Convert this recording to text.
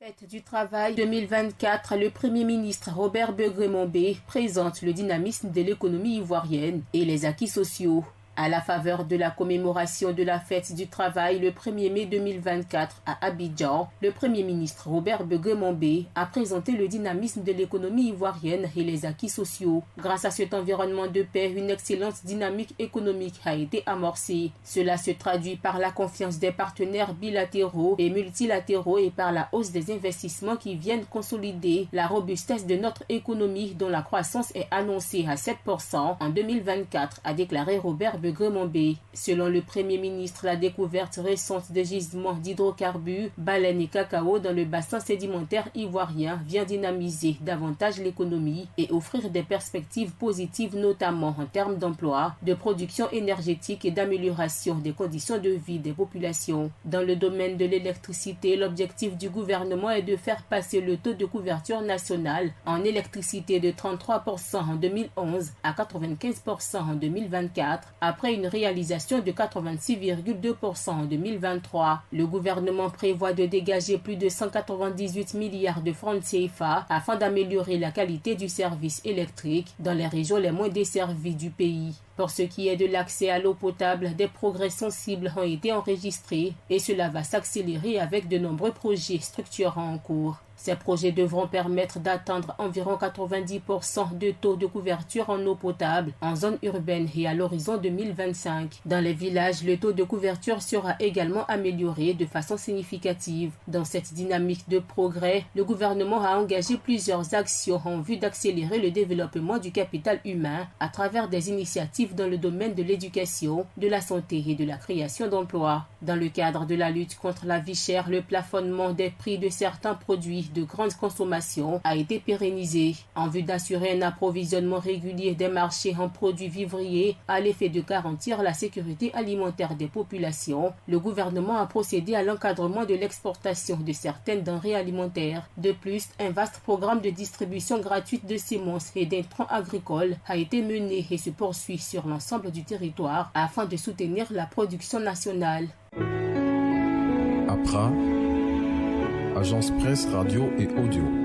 Fête du travail 2024, le Premier ministre Robert Begré-Mombé présente le dynamisme de l'économie ivoirienne et les acquis sociaux. À la faveur de la commémoration de la fête du travail le 1er mai 2024 à Abidjan, le Premier ministre Robert Begré-Mombé a présenté le dynamisme de l'économie ivoirienne et les acquis sociaux. Grâce à cet environnement de paix, une excellente dynamique économique a été amorcée. Cela se traduit par la confiance des partenaires bilatéraux et multilatéraux et par la hausse des investissements qui viennent consolider la robustesse de notre économie dont la croissance est annoncée à 7% en 2024, a déclaré Robert Begré-Mombé. Selon le Premier ministre, la découverte récente de gisements d'hydrocarbures, baleines et cacao dans le bassin sédimentaire ivoirien vient dynamiser davantage l'économie et offrir des perspectives positives notamment en termes d'emploi, de production énergétique et d'amélioration des conditions de vie des populations. Dans le domaine de l'électricité, l'objectif du gouvernement est de faire passer le taux de couverture nationale en électricité de 33% en 2011 à 95% en 2024, après une réalisation de 86,2% en 2023. Le gouvernement prévoit de dégager plus de 198 milliards de francs CFA afin d'améliorer la qualité du service électrique dans les régions les moins desservies du pays. Pour ce qui est de l'accès à l'eau potable, des progrès sensibles ont été enregistrés et cela va s'accélérer avec de nombreux projets structurants en cours. Ces projets devront permettre d'atteindre environ 90% de taux de couverture en eau potable en zone urbaine et à l'horizon 2025. Dans les villages, le taux de couverture sera également amélioré de façon significative. Dans cette dynamique de progrès, le gouvernement a engagé plusieurs actions en vue d'accélérer le développement du capital humain à travers des initiatives dans le domaine de l'éducation, de la santé et de la création d'emplois. Dans le cadre de la lutte contre la vie chère, le plafonnement des prix de certains produits de grande consommation a été pérennisé en vue d'assurer un approvisionnement régulier des marchés en produits vivriers à l'effet de garantir la sécurité alimentaire des populations. Le gouvernement a procédé à l'encadrement de l'exportation de certaines denrées alimentaires. De plus, un vaste programme de distribution gratuite de semences et d'intrants agricoles a été mené et se poursuit sur l'ensemble du territoire afin de soutenir la production nationale. APRA, Agence Presse, Radio et Audio.